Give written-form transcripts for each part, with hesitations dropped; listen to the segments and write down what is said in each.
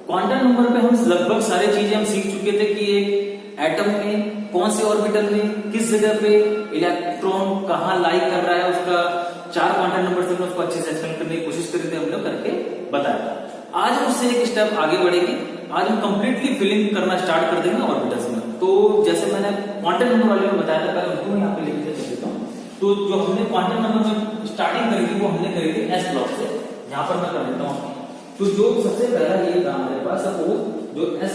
Quantum number पे हम लगभग सारी चीजें हम सीख चुके थे कि एक एटम में कौन से ऑर्बिटल में किस जगह पे इलेक्ट्रॉन कहाँ लाई कर रहा है, उसका 4 क्वांटम नंबर से उसको अच्छे से एक्सप्लेन करने की कोशिश करी थी हम लोग, करके बताया। आज हम उससे एक स्टेप आगे बढ़ेंगे। आज हम कंप्लीटली फिलिंग करना स्टार्ट कर देंगे ऑर्बिटल्स में। तो जैसे मैंने क्वांटम नंबर वाले में बताया था, पहले उनको मैं यहाँ पे लिख देता हूँ। तो जो हमने क्वांटम नंबर में स्टार्टिंग करी थी वो हमने करी थी एस ब्लॉक से। यहाँ पर मैं कर देता हूँ। तो जो सबसे पहला ये था हमारे पास, सपोज जो एस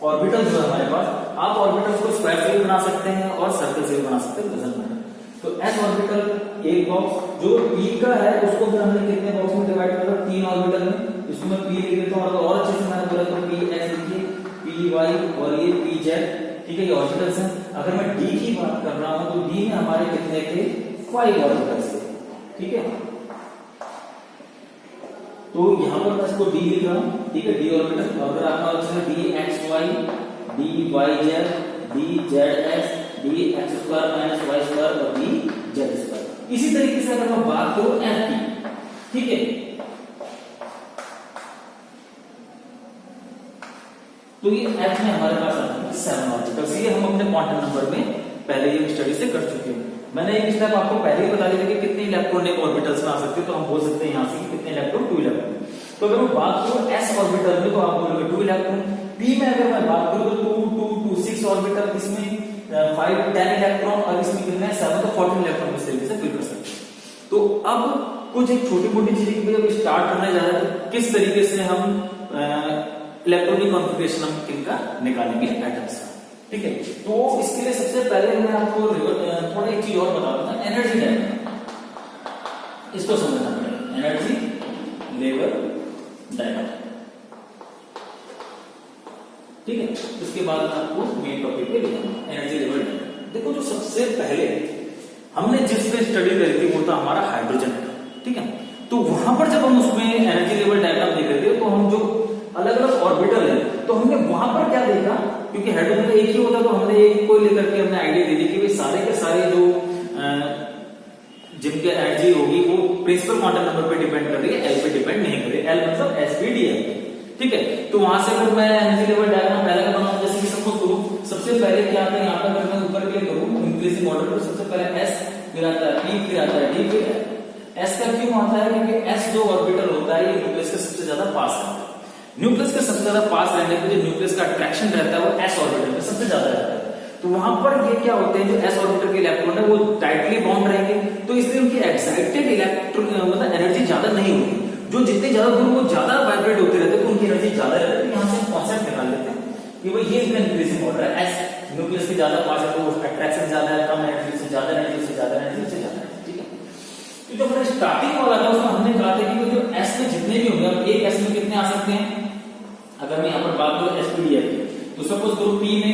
ऑर्बिटल जो है हमारे पास, आप ऑर्बिटल को स्क्वायर से भी बना सकते हैं और सर्कल से भी बना सकते हैं, डजंट मैटर। तो एस ऑर्बिटल एक बॉक्स, जो पी का है उसको फिर हमने कितने बॉक्स में डिवाइड किया, 3 ऑर्बिटल में। इसको मैं पी लिख देता हूँ और अच्छे से मैंने बोला तो पी एक्स लिखिए, पी वाई और ये पी जेड, ठीक है, ये ऑर्बिटल्स हैं। अगर मैं डी की बात कर रहा हूं तो डी में हमारे कितने थे, 5 ऑर्बिटल्स थे, ठीक है। तो यहां पर मैं इसको डी लिख रहा हूं, ठीक है, डी ऑर्बिटल। अगर आपका D X Y, D Y Z, D Z X, D X square minus Y square और डी जेड स्क्वायर। इसी तरीके से अगर मैं बात करूं एफ की, ठीक है, तो ये एफ में हमारे पास आता है 7 ऑर्बिटल्स। ये हम अपने क्वांटम नंबर में पहले ये स्टडी से कर चुके हैं। मैंने एक स्टेप आपको पहले ही बता दिया कि कितने इलेक्ट्रॉन एक ऑर्बिटल्स में आ सकते हैं। तो हम बोल सकते हैं यहां से कितने इलेक्ट्रॉन, 2 इलेक्ट्रॉन। तो अगर मैं बात करूं एस ऑर्बिटल में तो आप बोलोगे 2 इलेक्ट्रॉन। पी में अगर मैं बात करूं तो 2 2 2 6 ऑर्बिटल, इसमें 5 10 इलेक्ट्रॉन और इसमें कितने हैं 7, तो 14 इलेक्ट्रॉन इस तरीके से फिल कर सकते हैं। तो अब कुछ एक छोटी मोटी चीजें की जब स्टार्ट करने जा रहे हैं तो किस तरीके से हम इलेक्ट्रॉनिक कॉन्फ़िगरेशन हम किनका निकालेंगे, एटम्स का, ठीक है। तो इसके लिए सबसे पहले मैं आपको थोड़ा एक चीज और बता दूंगा, एनर्जी डायग्राम, इसको समझना पड़ेगा, एनर्जी लेवल डायग्राम, ठीक है। उसके बाद मैं आपको मेन टॉपिक पे ले जाऊंगा, एनर्जी लेवल डायग्राम। देखो, जो सबसे पहले हमने जिस पे स्टडी करी थी वो था हमारा हाइड्रोजन, ठीक है। तो वहां पर जब हम उसमें एनर्जी लेवल डायग्राम देख रहे थे तो हम जो अलग अलग ऑर्बिटल है तो हमने वहां पर क्या देखा, क्योंकि हाइड्रोजन का एक ही होता तो हमने एक को लेकर के हमने आइडिया दे दी कि भाई सारे के सारे जो जिनके एनर्जी होगी वो प्रिंसिपल क्वांटम नंबर पे डिपेंड कर रही है, एल पे डिपेंड नहीं कर रही है। एल मतलब एसपीडीएल, ठीक है। तो वहां से अगर मैं एनर्जी लेवल डायग्राम पहले का बनाऊं, जैसे कि सपोज करूं सबसे पहले क्या आता है यहाँ पर, अगर मैं ऊपर क्लिक करूं इंक्रीजिंग ऑर्डर पर, सबसे पहले एस, फिर आता है पी, फिर आता है डी, फिर एस का क्यों आता है, क्योंकि एस जो ऑर्बिटल होता है ये न्यूक्लियस के सबसे ज्यादा पास रहता है। न्यूक्लियस के सबसे ज्यादा पास रहने पे जो न्यूक्लियस का अट्रैक्शन रहता है वो एस ऑर्बिटल में सबसे ज्यादा रहता है। तो वहां पर ये क्या होते हैं, जो एस ऑर्बिटल के इलेक्ट्रॉन है वो टाइटली बाउंड रहेंगे, तो इसलिए उनकी एक्साइटेड इलेक्ट्रॉन मतलब एनर्जी ज्यादा नहीं होगी। जो जितने ज्यादा दूर वो ज्यादा वाइब्रेट होते रहते हैं तो उनकी एनर्जी ज्यादा रहती है। यहाँ से कॉन्सेप्ट निकाल लेते हैं कि भाई ये इनका इंक्रीजिंग ऑर्डर है, एस न्यूक्लियस के ज्यादा पास है तो अट्रैक्शन ज्यादा है, कम एनर्जी से ज्यादा एनर्जी से ज्यादा एनर्जी से ज्यादा, ठीक है। तो जो हमारा स्टार्टिंग वाला था उसमें हमने कहा था कि जो एस में जितने भी होंगे, एक एस में कितने आ सकते हैं, अगर मैं यहाँ पर बात करूं एसपीडीएल की, तो सपोज करो पी में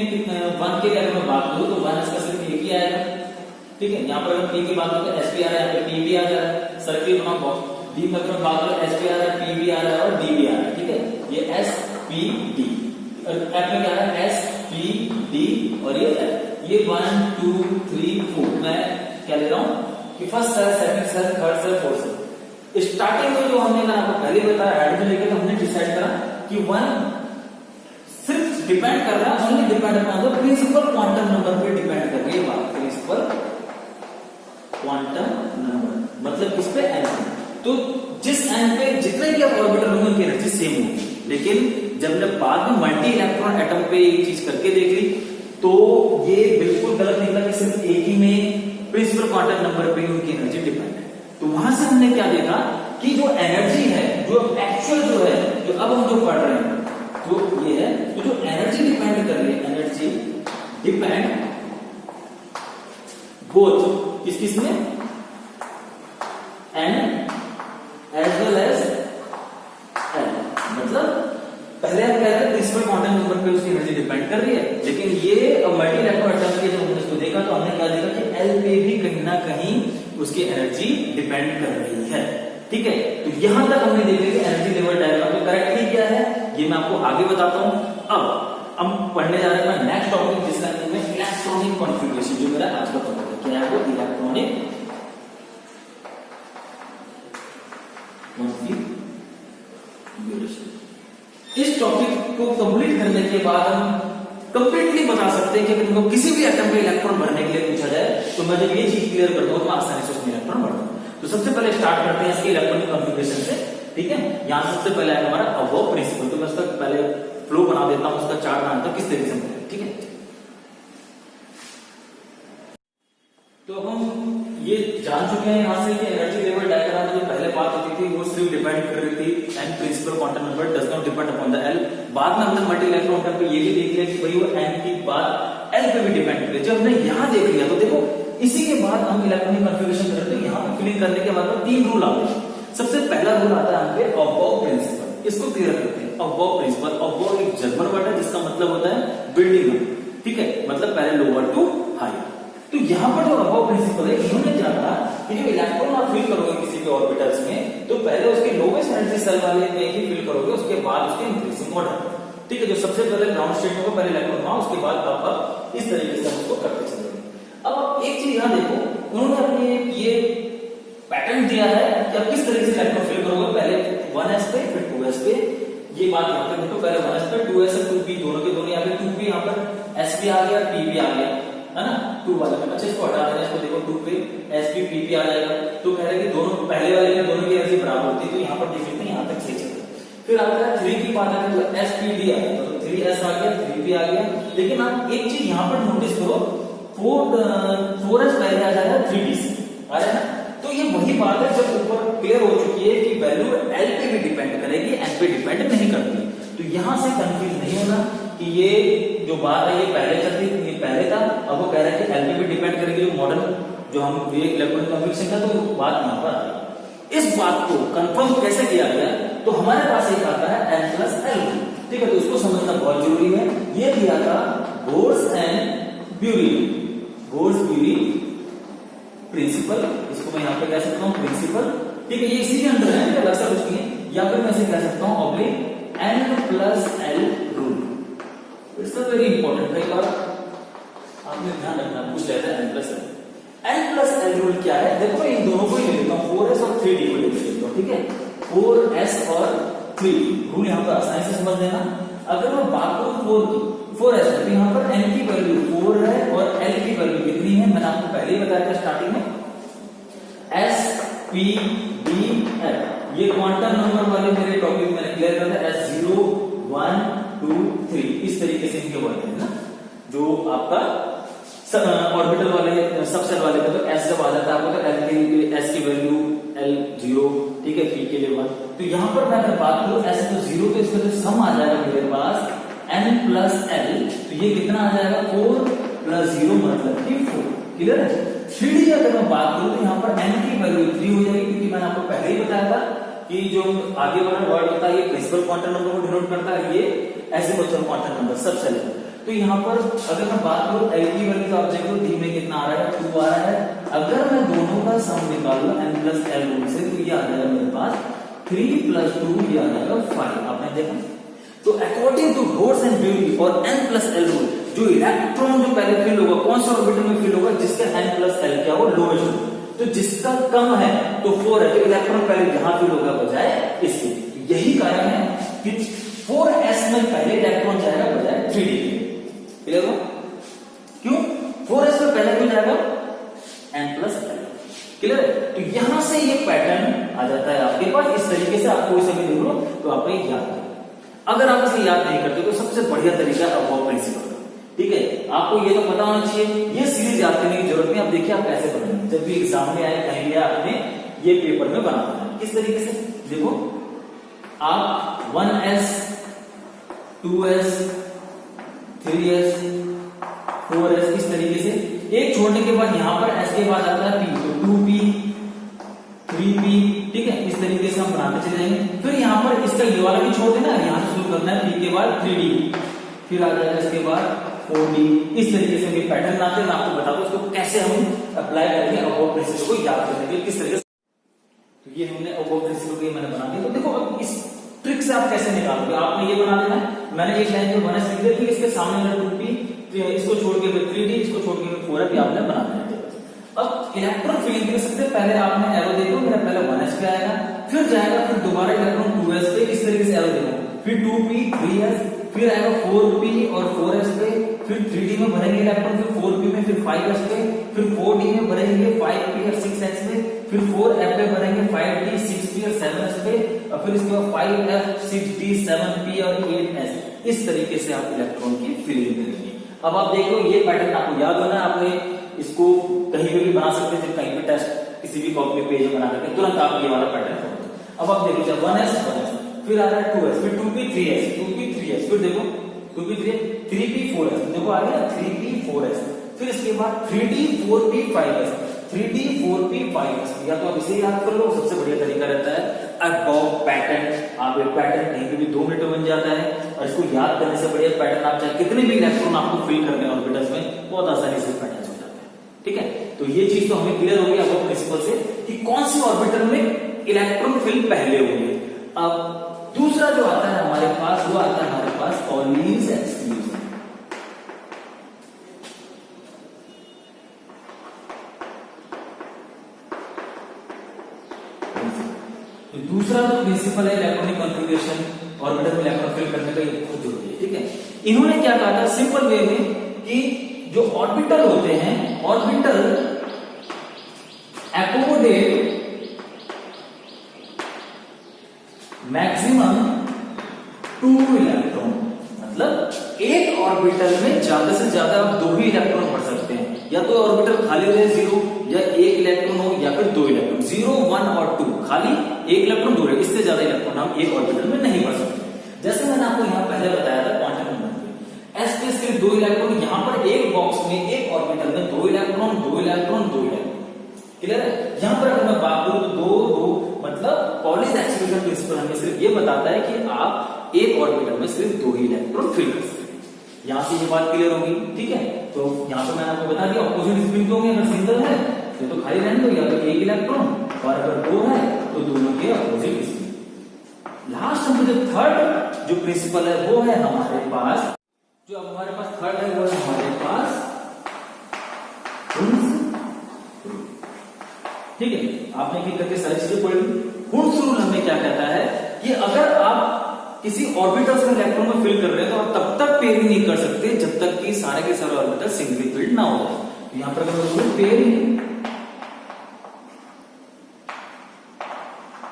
1 के अगर मैं बात करूं तो 1 इसका सिर्फ एक ही आएगा, ठीक है। यहाँ पर अगर पी की बात करूं तो एसपी आ रहा है, पी भी आ जा रहा है, सर्किल बना बॉक्स। डी में अगर बात करूं एसपी आ रहा है, पी भी आ रहा है और डी भी आ रहा है, ठीक है। ये एस पी डी, और एफ में क्या है, एस पी डी और ये एफ। ये 1 2 3 4 मैं क्या ले रहा हूँ कि first cell, second cell, third cell, fourth cell. Starting में जो हमने कहा आपको पहले बताया, हाइड्रोजन लेकर हमने डिसाइड करा कि 1 सिर्फ डिपेंड कर रहा है, only depend upon the principal quantum number पे डिपेंड कर रही है बात, प्रिंसिपल क्वांटम नंबर मतलब किस पे, एन पे। तो जिस एन पे जितने भी ऑर्बिटल होंगे उनकी एनर्जी सेम होगी। लेकिन जब हमने बाद में मल्टी इलेक्ट्रॉन एटम पे ये चीज करके देख ली तो ये बिल्कुल गलत निकला कि सिर्फ एक ही में प्रिंसिपल क्वांटम नंबर पे उनकी एनर्जी डिपेंड है। तो वहां से हमने क्या देखा कि जो एनर्जी है, जो एक्चुअल जो है, जो अब हम जो पढ़ रहे हैं तो ये है, तो जो एनर्जी डिपेंड कर रही है, एनर्जी डिपेंड बोथ किस किस में, N as well as L. मतलब पहले हम कह रहे थे प्रिंसिपल क्वांटम नंबर पे उसकी एनर्जी डिपेंड कर रही है, लेकिन ये मल्टी इलेक्ट्रॉन एटम के जब हमने इसको देखा तो हमने क्या देखा कि एल पे भी कहीं ना कहीं उसकी एनर्जी डिपेंड कर रही है, ठीक है। तो यहां तक हमने देख लिया कि एनर्जी लेवल डायग्राम में करेक्टली क्या है ये मैं आपको आगे बताता हूं। अब हम पढ़ने जा रहे हैं नेक्स्ट टॉपिक जिसका नाम है इलेक्ट्रॉनिक कॉन्फ़िगरेशन, जो मेरा आज का टॉपिक है। क्या है वो, इलेक्ट्रॉनिक कॉन्फ़िगरेशन। इस टॉपिक को कंप्लीट करने के बाद हम कंप्लीटली बता सकते हैं कि तुमको किसी भी एटम पे इलेक्ट्रॉन भरने के लिए पूछा जाए तो मैं जब ये चीज क्लियर कर दूं तो आसानी से उसमें इलेक्ट्रॉन भर दूं। तो सबसे पहले स्टार्ट करते हैं इसके इलेक्ट्रॉनिक कॉन्फ़िगरेशन से, ठीक है। यहां सबसे पहले है हमारा अबोव प्रिंसिपल, तो मैं उसका पहले फ्लो बना देता हूं, उसका चार्ट बनाता हूं किस तरीके से, ठीक है। तो अब हम ये जान चुके हैं यहां से कि एनर्जी लेवल डायग्राम में जो पहले बात होती थी वो सिर्फ डिपेंड कर रही थी N principal quantum number does not depend upon the L. बाद में हमने मल्टी इलेक्ट्रॉन पे ये भी देख लिया कि भाई वो एन की बात एल पे भी डिपेंड करे। जब हमने यहां देख लिया तो देखो इसी के बाद हम इलेक्ट्रॉनिक कॉन्फ़िगरेशन करते हैं। यहां पे फिलिंग करने के बाद 3 रूल आते हैं। सबसे पहला रूल आता है हमके अबोव प्रिंसिपल, इसको क्लियर करते हैं। अबोव प्रिंसिपल, अबोव एक जर्मन वर्ड है जिसका मतलब होता है बिल्डिंग अप, ठीक है, मतलब पहले लोअर टू हायर। तो यहाँ पर जो अबोव प्रिंसिपल है इन्होंने जाना कि जो इलेक्ट्रॉन आप फिल करोगे किसी के ऑर्बिटल्स में तो पहले उसके लोवेस्ट एनर्जी सेल वाले में ही फिल करोगे, उसके बाद उसके इंक्रीजिंग ऑर्डर, ठीक है। जो सबसे पहले ग्राउंड स्टेट में पहले इलेक्ट्रॉन वहां, उसके बाद आप इस तरीके से उसको करते चलेंगे। अब आप एक चीज यहाँ देखो, उन्होंने अपने ये पैटर्न दिया है कि आप किस तरीके से इलेक्ट्रॉन फिल करोगे, पहले 1s पे फिर 2s पे। ये बात यहाँ पे देखो, पहले 1s पे 2s और 2p दोनों के दोनों यहाँ पे 2p यहाँ पर s भी आ गया p भी आ गया, है ना। 2 वाले में अच्छा इसको हटा देना, इसको देखो 2 पे sp pp आ जाएगा। तो कह रहे हैं कि दोनों पहले वाले में दोनों की एनर्जी बराबर होती है, तो यहाँ पर देख सकते हैं यहाँ तक सही चल रहा है। फिर आता है 3 की बात है तो spd आ गया, तो 3s आ गया 3p आ गया। लेकिन आप एक चीज यहाँ पर नोटिस करो, 4s पहले आ जाएगा 3d से आ रहा है ना। तो ये वही बात है जब ऊपर क्लियर हो चुकी है कि वैल्यू एल पे भी डिपेंड करेगी, एन पे डिपेंड नहीं करती। तो यहां से कंफ्यूज नहीं होना कि ये जो बात है ये पहले चलती थी, ये पहले था, अब वो कह रहा है कि एल पे भी डिपेंड करेगी। जो मॉडल जो हम ये इलेक्ट्रॉनिक कॉन्फ़िगरेशन था तो बात यहाँ पर आ गई। इस बात को कंफर्म कैसे किया गया, तो हमारे पास एक आता है n प्लस एल, ठीक है। तो उसको समझना बहुत जरूरी है। ये दिया था Bohr's and Bury, Bohr's Bury principle, इसको मैं यहाँ पे कह सकता हूँ प्रिंसिपल, ठीक है। ये इसी के अंदर है, अलग सा कुछ नहीं है। या फिर मैं इसे कह सकता हूँ oblique n plus L rule. It's very important, कई बार आपने ध्यान रखना, पूछ लेता है n plus L. n plus L rule क्या है, देखो मैं इन दोनों को ही ले लेता हूँ, 4s और 3d को ले लेता हूँ, ठीक है। 4s और 3d रूल यहाँ पर आसानी से समझ लेना। अगर मैं बात करूँ 4s तो यहाँ पर n की वैल्यू 4 है और l की वैल्यू कितनी है, मैंने आपको पहले ही बताया था स्टार्टिंग में, s p d f। ये क्वांटम नंबर वाले मेरे टॉपिक मैंने क्लियर कर दिया, s0 1 2 3 इस तरीके से इनके वर्ड है ना। जो आपका ऑर्बिटल वाले सबसेल वाले का तो s जब आ जाता है आपको, तो l के लिए s की वैल्यू l 0, ठीक है, p के लिए 1। तो यहाँ पर मैं अगर बात करूं s तो 0, तो इसका जो सम आ जाएगा मेरे पास n प्लस l, तो ये कितना आ जाएगा 4 प्लस 0 मतलब कि 4, क्लियर है। 3d की अगर मैं बात करूं तो यहाँ पर n की वैल्यू 3 हो जाएगी, क्योंकि मैंने आपको पहले ही बताया था कि जो आगे वाला वर्ड होता है ये प्रिंसिपल क्वांटम नंबर को डिनोट करता है, ये एजिमुथल क्वांटम नंबर सबसे लेकर। तो यहाँ पर अगर मैं बात करूं l की वैल्यू, तो आप देखो d में कितना आ रहा है 2 आ रहा है। अगर मैं दोनों का सम निकालूं n प्लस l रूल से, तो ये आ जाएगा मेरे पास 3 प्लस 2, ये आ जाएगा 5। आपने देखा, तो according to Bohr's and Bury और n प्लस l रूल, जो इलेक्ट्रॉन जो पहले फिल होगा कौन सा ऑर्बिटल में फिल होगा, जिसका n प्लस l क्या हो लोएस्ट हो, तो जिसका कम है तो 4 है, तो इलेक्ट्रॉन पहले यहां फिल होगा बजाय इसके। यही कारण है कि 4s में पहले इलेक्ट्रॉन जाएगा बजाय 3d के, क्लियर हो। क्यों 4s में पहले फिल जाएगा n प्लस l, क्लियर है। तो यहां से ये पैटर्न आ जाता है आपके पास। इस तरीके से आपको इसे भी देख लो तो आपको याद है। अगर आप इसे याद नहीं करते तो सबसे बढ़िया तरीका है अबोव प्रिंसिपल, ठीक है। आपको ये तो पता होना चाहिए, ये सीरीज याद करने की जरूरत नहीं। आप देखिए आप कैसे बनाएंगे, जब भी एग्जाम में आए कहीं भी आपने ये पेपर में बनाना है। किस तरीके से देखो, आप 1s 2s 3s 4s इस तरीके से एक छोड़ने के बाद यहाँ पर s के बाद आता है p, तो 2p 3p, ठीक है। इस तरीके से हम बनाते चले जाएंगे। फिर यहाँ पर इसका ये वाला भी छोड़ देना, यहाँ से शुरू करना है p के बाद 3d, फिर आ जाएगा इसके बाद 4d। इस तरीके से भी पैटर्न बनाते हैं। मैं आपको बता दूं इसको कैसे हम अप्लाई करेंगे अबोव प्रिंसिपल को याद करने के लिए, किस तरीके से। तो ये हमने अबोव प्रिंसिपल को मैंने बना दिया। तो देखो अब इस ट्रिक से आप कैसे निकालोगे, आपने ये बना देना है। मैंने एक लाइन में 1s लिख दिया, फिर इसके सामने मेरा 2p, इसको छोड़ के 3d, इसको छोड़ के 4p आपने बना दिया। अब इलेक्ट्रॉन फिलिंग के लिए सबसे पहले आपने एरो देखो, मेरा पहले 1s पे आएगा, फिर जाएगा, फिर दोबारा इलेक्ट्रॉन 2s पे, इस तरीके से एरो देखो, फिर 2p 3s, फिर आएगा 4p और 4s पे, फिर 3d में भरेंगे इलेक्ट्रॉन, फिर 4p में, फिर 5s पे, फिर 4d में भरेंगे 5p और 6s पे, फिर 4f पे भरेंगे 5d 6p और 7s पे, और फिर इसके बाद 5f 6d 7p और 8s। इस तरीके से आप इलेक्ट्रॉन की फिलिंग करेंगे। अब आप देख लो ये पैटर्न आपको याद होना, आपने इसको कहीं पे भी बना सकते हैं, कहीं पे टेस्ट किसी भी कॉपी पेज में बना करके तुरंत आप ये वाला पैटर्न करो। अब आप देखो 1s, फिर आ रहा है 2s, फिर 2p 3s, फिर देखो 2p 3p 4s, देखो आ गया 3p 4s, फिर इसके बाद 3d 4p 5s, 3d 4p 5s। या तो आप इसे याद कर लो, सबसे बढ़िया तरीका रहता है अबव पैटर्न। आप एक पैटर्न कहीं पे भी 2 मिनट में बन जाता है, और इसको याद करने से बढ़िया पैटर्न आप चाहे कितने भी इलेक्ट्रॉन आपको फिल करने हैं ऑर्बिटल्स में, बहुत आसानी से पैटर्न हो जाता है। ठीक है, तो ये चीज तो हमें क्लियर हो गई अब प्रिंसिपल से कि कौन सी ऑर्बिटल में इलेक्ट्रॉन फिल पहले होंगे। अब दूसरा जो आता है हमारे पास, वो आता है हमारे पास पॉलीज एक्सक्लूजन। तो दूसरा जो प्रिंसिपल है इलेक्ट्रॉनिक कॉन्फ़िगरेशन ऑर्बिटल में इलेक्ट्रॉन फिल करने का, ये बहुत जरूरी है। ठीक है, इन्होंने क्या कहा था सिंपल वे में कि जो ऑर्बिटल होते हैं, ऑर्बिटल एकोमोडेट मैक्सिमम 2 इलेक्ट्रॉन, मतलब एक ऑर्बिटल में ज्यादा से ज्यादा आप 2 ही इलेक्ट्रॉन भर सकते हैं। या तो ऑर्बिटल खाली रहे 0, या 1 इलेक्ट्रॉन हो, या फिर 2 इलेक्ट्रॉन, 0 1 और 2, खाली 1 इलेक्ट्रॉन 2, इससे ज्यादा इलेक्ट्रॉन हम एक ऑर्बिटल में नहीं भर सकते। जैसे मैंने आपको यहाँ पहले बताया था क्वांटम नंबर में, s पे सिर्फ 2 इलेक्ट्रॉन, यहाँ पर एक बॉक्स में एक ऑर्बिटल में 2 इलेक्ट्रॉन 2 इलेक्ट्रॉन 2 इलेक्ट्रॉन। क्लियर है? यहाँ पर अगर मैं बात करूं तो 2 2, मतलब पॉलीज एक्सक्लूजन प्रिंसिपल हमें सिर्फ ये बताता है कि आप एक ऑर्बिटल में सिर्फ 2 ही इलेक्ट्रॉन फिल कर सकते हैं। यहाँ से ये बात क्लियर होगी। ठीक है, तो यहाँ पर मैंने आपको बता दिया ऑपोजिट स्पिन तो होंगे, अगर सिंगल है तो खाली रहने दो, या तो 1 इलेक्ट्रॉन, और अगर 2 है तो दोनों के अपोजिट स्पिन। लास्ट में जो थर्ड जो प्रिंसिपल है वो है हमारे पास, जो अब हमारे पास थर्ड है वो है हमारे पास ठीक है, आपने की करके सारी चीजें पढ़ ली। हुड्स रूल हमें क्या कहता है कि अगर आप किसी ऑर्बिटल्स में इलेक्ट्रॉन में फिल कर रहे हैं तो आप तब तक पेयरिंग नहीं कर सकते जब तक कि सारे के सारे ऑर्बिटल सिंगली फिल्ड ना हो जाए। यहां पर अगर pairing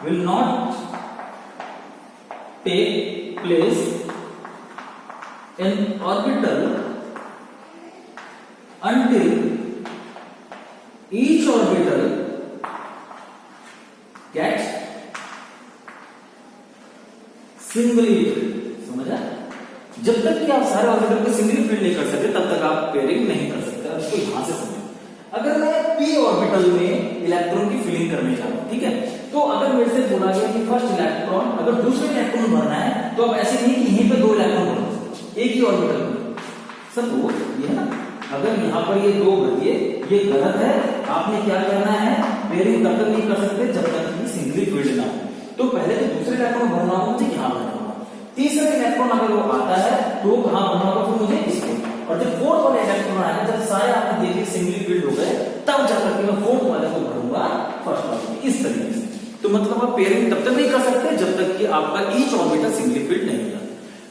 will not take place in orbital until each orbital gets singly filled। समझा? जब तक कि आप सारे ऑर्बिटल को सिंगली फिल नहीं कर सकते तब तक आप पेयरिंग नहीं कर सकते। अब इसको यहां से समझो, अगर मैं p ऑर्बिटल में इलेक्ट्रॉन की फिलिंग करने जा रहा हूं, ठीक है, तो अगर मेरे से बोला गया कि फर्स्ट इलेक्ट्रॉन, अगर दूसरे इलेक्ट्रॉन भरना है तो अब ऐसे नहीं कि यहीं पे 2 इलेक्ट्रॉन भरो, एक ही ऑर्बिटल में। सपोज ये ना, अगर यहाँ पर ये 2 भरिए, ये गलत है। आपने क्या करना है, पेयरिंग तब तक नहीं कर सकते जब तक कि सिंगली फिल्ड ना हो। तो पहले तो दूसरे इलेक्ट्रॉन भरना होगा मुझे यहाँ भरना होगा, तीसरा इलेक्ट्रॉन अगर वो आता है तो कहाँ भरना होगा फिर मुझे इसको, और जब फोर्थ वाला इलेक्ट्रॉन आएगा, जब सारे आपने देखिए सिंगली फिल्ड हो गए, तब जाकर के मैं फोर्थ वाले को भरूंगा फर्स्ट वाले। इस तरीके से तो मतलब आप पेयरिंग तब तक नहीं कर सकते जब तक कि आपका ईच ऑर्बिटल सिंगली फिल्ड नहीं होगा।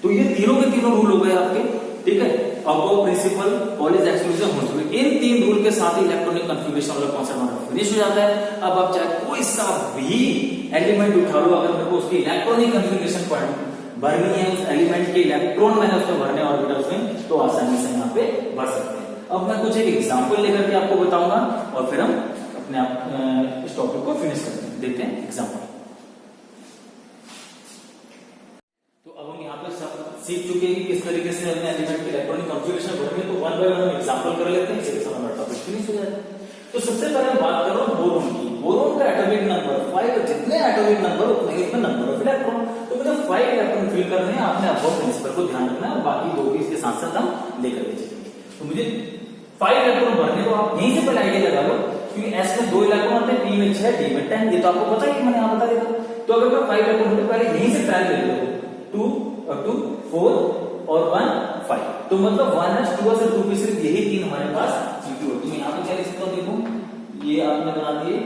तो ये तीनों के तीनों रूल हो गए आपके। ठीक है, Aufbau principle, Pauli's exclusion, Hund's rule, इन 3 रूल के साथ इलेक्ट्रॉनिक कॉन्फ़िगरेशन वाला कॉन्सेप्ट हमारा फिनिश हो जाता है। अब आप चाहे कोई सा भी एलिमेंट उठा लो, अगर मेरे को उसकी इलेक्ट्रॉनिक कॉन्फ़िगरेशन भरनी है, उस एलिमेंट के इलेक्ट्रॉन मैंने उसमें भरने ऑर्बिटल्स में, तो आसानी से यहाँ पे भर सकते हैं। अब मैं कुछ एक एग्जाम्पल लेकर के आपको बताऊंगा और फिर हम अपने आप इस टॉपिक को फिनिश करते हैं। देखते हैं एग्जाम्पल। तो अब हम यहाँ पे सब सीख चुके हैं कि किस तरीके से हमने एलिमेंट के इलेक्ट्रॉनिक कॉन्फ़िगरेशन भरनी है, तो 1 बाय 1 हम एग्जाम्पल कर लेते हैं, इसके साथ हमारा टॉपिक फिनिश हो जाएगा। तो सबसे पहले हम बात कर रहा हूँ बोरोन की। बोरोन का एटॉमिक नंबर 5, जितने एटॉमिक नंबर उतने ही इसमें नंबर ऑफ इलेक्ट्रॉन। तो मतलब 5 इलेक्ट्रॉन फिल करने हैं, आपने अबव प्रिंसिपल को ध्यान रखना है, और बाकी 2 भी इसके साथ साथ हम लेकर के चलेंगे। तो मुझे 5 इलेक्ट्रॉन भरने, तो आप यहीं से पहले आइडिया लगा लो, क्योंकि S में 2 इलेक्ट्रॉन आते हैं, P में 6, D में 10, ये तो आपको पता है कि मैंने यहाँ बता दिया था। तो अगर मैं 5 इलेक्ट्रॉन भरने पहले यहीं से ट्राई ले लो, 2 और 2 4 और 1 5, तो मतलब 1s 2s और 2p सिर्फ यही 3 हमारे पास G2 है। तो मैं यहाँ पे क्या लिख सकता हूँ, देखो ये आपने बना दिए,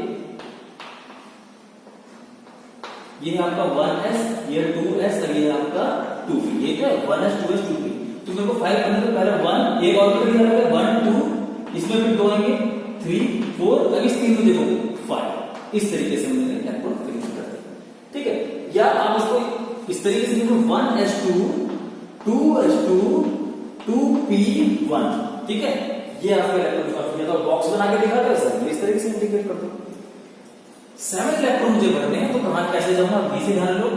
ये आपका 1s, ये 2s और ये आपका है 1s 2s 2p। तो मेरे को 5 करने से पहले 1 एक ऑर्बिटल यहाँ लगा 1 2 इसमें भी 2 आएंगे 3 4 अब इस 3 में देखो 5। इस तरीके से हमने इलेक्ट्रॉन फिल कर दिया, ठीक है। या आप इसको इस तरीके से देखो 1s2 2s2 2p1, ठीक है। ये आपका इलेक्ट्रॉन का फिल, तो बॉक्स बना के दिखा दो सर, इस तरीके से इंडिकेट कर दो। 7 इलेक्ट्रॉन मुझे भरने हैं, तो कहां कैसे जाऊंगा आप बीसी ध्यान लो।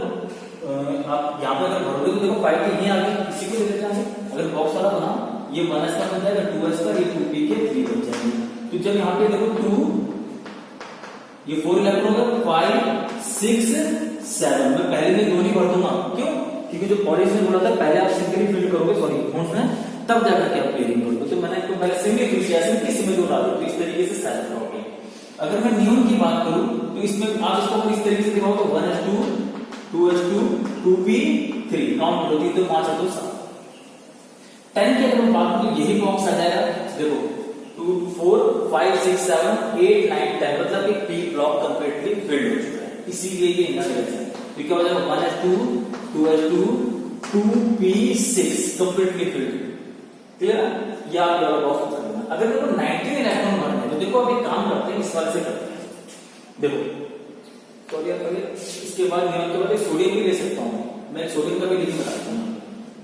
आप यहाँ पे अगर भरोगे तो देखो 5 के यहीं आ गए, इसी को ले लेते हैं। अगर बॉक्स वाला बना ये 1s का बन जाएगा 2s का, ये 2p के 3 बन जाएंगे। तो जब यहाँ पे देखो 2 ये 4 इलेक्ट्रॉन है 5 6 7 मैं पहले में 2 नहीं भर दूंगा, क्यों? क्योंकि जो पॉलिश ने बोला था पहले आप सिंगली फिल करोगे, सॉरी होंठ में, तब जाकर के आप पेयरिंग करोगे। तो मैंने तो पहले सिंगली फिल किया, किसी में 2 डाल दो, तो इस तरीके से 7 रहोगे। अगर मैं नियम की बात करूं तो इसमें आप इसको इस तरीके से दिखाओ तो 1s2 2s2 2p3 काउंट करो, 3 तो 5 तो 7। 10 की अगर हम बात करें यही बॉक्स आ जाएगा, देखो 2 4 5 6 7 8 9 10 मतलब कि p ब्लॉक कंप्लीटली फिल्ड हो चुका है, इसीलिए ये इनर डायरेक्शन। तो क्या हो जाएगा 1s2 2s2 2p6 completely filled, clear है। या आप वाला बॉक्स कर देना। अगर देखो 19 इलेक्ट्रॉन भरने हैं तो देखो अब एक काम करते हैं, इस वाले से करते हैं। देखो सोडियम का इसके बाद नियम के बाद सोडियम भी ले सकता हूं मैं, सोडियम का भी लिख बताता हूं।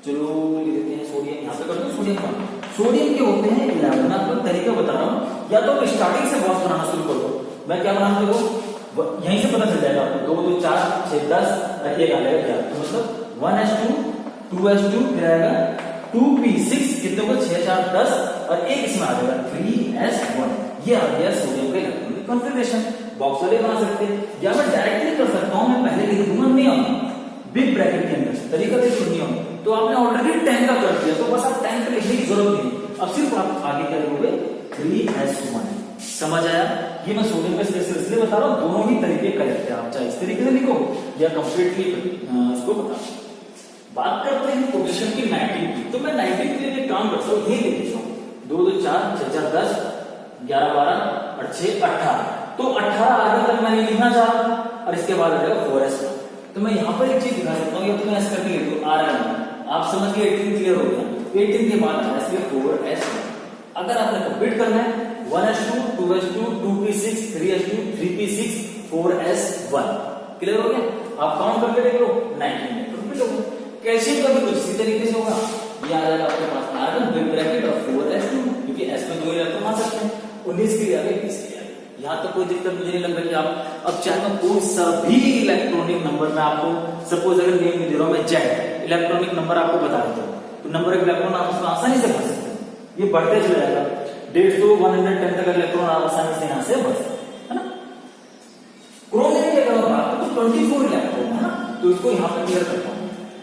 चलो लिख देते हैं सोडियम, यहां पे करते हैं सोडियम का। सोडियम के होते हैं 11, मैं आपको तरीका बता रहा हूं। या तो स्टार्टिंग से बॉक्स बनाना शुरू करो, मैं क्या बनाऊं देखो यहीं से पता चल जाएगा आपको। 2 2 4 6 10 और एक आ जाएगा क्या, तो मतलब 1s2 2s2 फिर आएगा 2p6 कितने को 6 4 10 और एक इसमें आ जाएगा 3s1। ये आ गया सोडियम का इलेक्ट्रॉनिक कॉन्फ़िगरेशन। बॉक्स वाले बना सकते हैं या मैं डायरेक्टली कर सकता हूं, मैं पहले लिख दूंगा नियम बिग ब्रैकेट के अंदर, तरीका देखो नियम। तो आपने ऑलरेडी 10 का कर दिया, तो बस आप 10 का लिखने की जरूरत नहीं, अब सिर्फ आप आगे क्या लिखोगे 3s1। समझ आया? ये मैं सोडियम का स्पेशल इसलिए बता रहा हूं, दोनों ही तरीके करेक्ट है। आप चाहे इस तरीके से लिखो या कंप्लीटली इसको बता। बात करते हैं पोजीशन की 19 की, तो मैं 19 के लिए काम करता हूँ, ये देखिए 2 2 4 6 4 10 11 12 और 6 18। तो 18 आगे तक मैं लिखना चाह रहा हूं और इसके बाद आ जाएगा 4s। तो मैं यहाँ पर एक चीज दिखा सकता हूँ, या तो मैं ऐसे करके लिख दूं आ रहा है, आप समझ के 18 क्लियर हो गया। 18 के बाद आ रहा है 4s। अगर आपने कंप्लीट करना है 1s2 2s2 2p6 3s2 3p6 4s1 clear हो गया। आप काउंट करके देख लो 19 कंप्लीट हो गया। कैल्शियम का भी कुछ इसी तरीके से होगा, ये आ जाएगा आपके पास आर्गन बिग ब्रैकेट और 4s2, क्योंकि s में 2 इलेक्ट्रॉन आ सकते हैं। 19 के लिए आ गए 20 के लिए। यहाँ तक कोई दिक्कत मुझे नहीं लग रहा कि आप अब चाहे मैं कोई सभी इलेक्ट्रॉनिक नंबर में आपको सपोज अगर नेम दे रहा हूं मैं जेड इलेक्ट्रॉनिक नंबर आपको बता देता हूँ, तो नंबर ऑफ इलेक्ट्रॉन आप उसमें आसानी से भर सकते हैं। ये बढ़ते चला जाएगा 150 110 तक इलेक्ट्रॉन आप आसानी से यहाँ से भर सकते हैं ना। क्रोमियम की अगर बात करें तो 24 इलेक्ट्रॉन है ना, तो इसको यहाँ पे क्लियर करता हूँ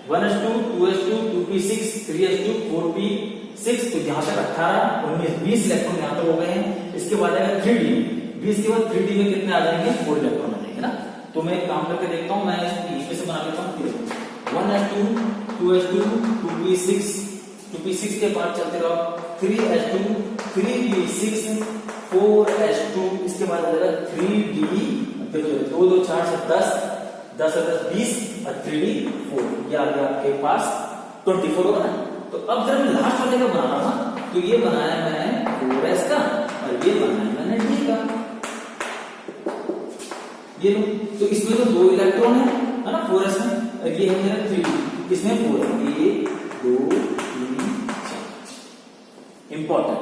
1s2 2s2 2p6 3s2 4p6। तो यहाँ तक 18 19 20 इलेक्ट्रॉन यहाँ तक हो गए हैं। इसके बाद आएगा 3d 20 के बाद 3d में कितने आ जाएंगे 4 इलेक्ट्रॉन आ जाएंगे ना। तो मैं एक काम करके देखता हूँ, मैं इसमें से बना लेता हूँ 1s2 2s2 2p6 2p6 के बाद चलते रहो 3s2 3p6 4s2। इसके बाद आ जाएगा 3d 2 2 4 से 10 10 10 20 और 3d 4। ये आ गया आपके पास 24 होगा ना। तो अब जब मैं लास्ट वाले का बना रहा था तो ये बनाया मैंने 4s का और ये बनाया मैंने d का। ये लो, तो इसमें तो 2 इलेक्ट्रॉन है ना 4s में, और ये है मेरा 3d, इसमें 4 है 1 2 3 4 इंपॉर्टेंट।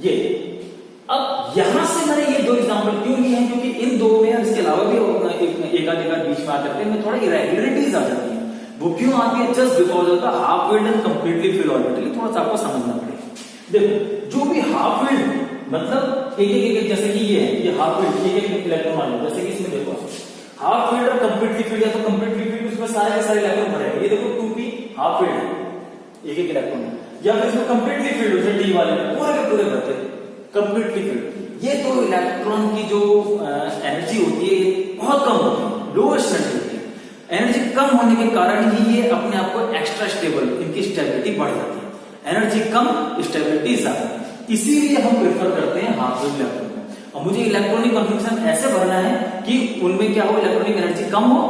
ये अब यहां से मैंने ये 2 एग्जांपल क्यों लिए हैं, क्योंकि इन 2 में इसके अलावा भी एक आध बीच में आकर के थोड़ा इरेगुलरिटीज आ जाती है। वो क्यों आती है, just because of the half field and completely filled orbital. थोड़ा सा आपको समझना पड़ेगा। देखो जो भी हाफ फील्ड मतलब एक जैसे कि ये हाफ फील्ड एक इलेक्ट्रॉन मान लो, जैसे कि इसमें देखो हाफ फील्ड और कंप्लीटली फील्ड है, तो कंप्लीटली फील्ड उसमें सारे के सारे इलेक्ट्रॉन भरेंगे। ये देखो 2p हाफ फील्ड है एक इलेक्ट्रॉन है, या फिर इसमें कंप्लीटली फील्ड होते डी वाले पूरे के पूरे भरते कंप्लीटली फील्ड। ये तो इलेक्ट्रॉन की जो एनर्जी होती है बहुत कम होती है, लोएस्ट एनर्जी होती है। एनर्जी कम होने के कारण ही ये अपने आप को एक्स्ट्रा स्टेबल, इनकी स्टेबिलिटी बढ़ जाती है। एनर्जी कम स्टेबिलिटी ज्यादा, इसीलिए हम प्रेफर करते हैं हाफ फील्ड इलेक्ट्रॉन। और मुझे इलेक्ट्रॉनिक कॉन्फिगरेशन ऐसे भरना है कि उनमें क्या हो, इलेक्ट्रॉनिक एनर्जी कम हो,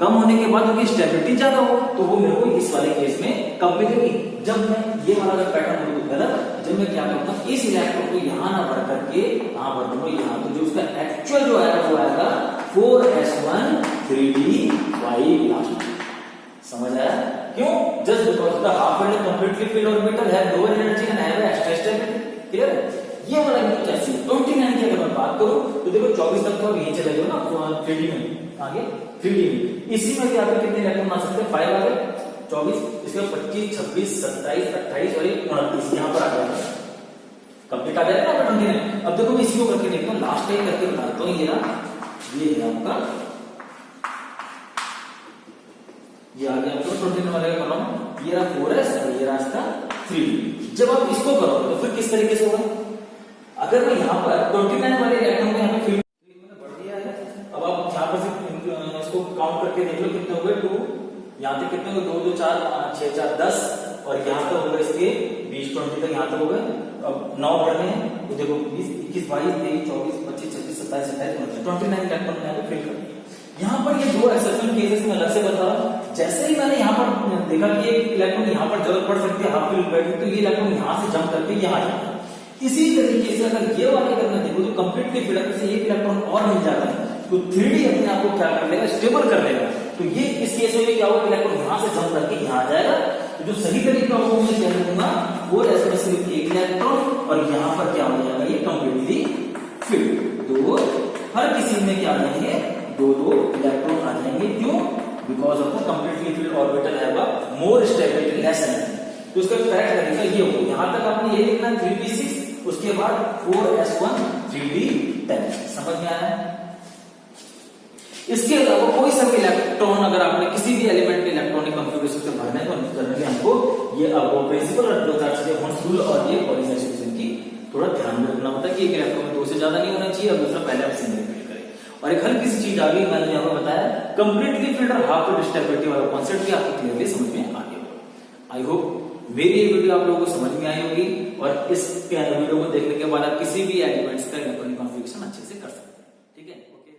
कम होने के बाद उनकी स्टेबिलिटी ज्यादा हो तो वो मेरे को इस वाले केस में कम मिलेगी। जब मैं ये वाला अगर पैटर्न हो तो गलत, जब मैं क्या करूंगा इस इलेक्ट्रॉन को यहां ना भर करके कहां भर दूंगा, यहां, तो जो उसका एक्चुअल जो आएगा वो आएगा 4s1 3d5 लास्ट। समझ आया? क्यों? Just because the half field completely filled orbital have lower energy and have extra stability. Clear है? ये वाला यूनिट कैसे 29 की अगर मैं बात करूं तो देखो 24 तक तो अब यहीं चले जाओ ना 3D में, आगे 3D में इसी में क्या कितने इलेक्ट्रॉन आ सकते हैं 5 आ गए 24, इसके 25 26 27 28 और 29 यहां पर आ गया कंप्लीट आ जाएगा ना 29। अब देखो मैं इसी को करके देखता हूं, लास्ट टाइम करके बताता हूं। ये है आपका, ये आ गया आपको 29 वाले का कॉलम, ये रहा 4s और ये रहा इसका 3d। जब आप इसको करोगे तो फिर किस तरीके से होगा, अगर मैं यहाँ पर 29 वाले इलेक्ट्रॉन को यहाँ पे फील्ड मैंने बढ़ दिया है, अब आप यहाँ पर से इसको काउंट करके देख लो कितने हो गए 2, यहाँ तक कितने हो 2 2 4 5 6 4 10 और यहाँ तक हो गए इसके 20 20 तक यहाँ तक हो गए। अब 9 बढ़ने हैं तो देखो 20 21 22 23 24 25 26 27 28 29 इलेक्ट्रॉन यहाँ पे फिल कर दिया। यहाँ पर ये दो एक्सेप्शनल केसेस में अलग से बता रहा हूं। जैसे ही मैंने यहाँ पर देखा कि एक इलेक्ट्रॉन यहाँ पर जरूरत पड़ सकती है हाफ फिल बैठे, तो ये इलेक्ट्रॉन यहाँ से जंप करके यहाँ जाता है। इसी तरीके से अगर ये वाले अगर मैं देखूं तो कंप्लीटली फिल्ड से एक इलेक्ट्रॉन और मिल जाता है तो 3D अपने आप को क्या कर लेगा, स्टेबल कर लेगा। तो ये इस केस में क्या होगा, इलेक्ट्रॉन यहाँ से जंप करके यहाँ आ जाएगा। तो जो सही तरीका होगा मैं क्या करूंगा 4s में सिर्फ एक इलेक्ट्रॉन और यहाँ पर क्या हो जाएगा ये कंप्लीटली फिल्ड, दो हर किसी में क्या आ जाएंगे 2 इलेक्ट्रॉन आ जाएंगे। क्यों? Because of the completely filled orbital have a more stability less energy. तो इसका करेक्ट तरीका ये होगा, यहां तक आपने ये लिखना 3d6 उसके बाद 4s1 3d10। समझ में आया? इसके अलावा कोई सा भी इलेक्ट्रॉन अगर आपने किसी भी एलिमेंट के इलेक्ट्रॉनिक कॉन्फ़िगरेशन से भरना है तो जनरली हमको ये अब वो प्रिंसिपल और दो चार चीजें हॉर्न्स रूल और ये पॉली सब्स्टिट्यूशन की थोड़ा ध्यान में रखना होता है कि एक इलेक्ट्रॉन में 2 से ज्यादा नहीं होना चाहिए और दूसरा पहले आप सिंगल फिल करें। और एक हल्की सी चीज आ गई, मैंने यहाँ पर बताया कंप्लीटली फिल्ड और हाफ फिल्ड स्टेबिलिटी वाला कॉन्सेप्ट भी आपको क्लियरली समझ में आ गया होगा। आई होप मेरी ये वीडियो आप लोगों को समझ में आई होगी और इस वीडियो को देखने के बाद आप किसी भी एलिमेंट्स का इलेक्ट्रॉनिक कॉन्फ़िगरेशन अच्छे से कर सकते हैं। ठीक है, ओके।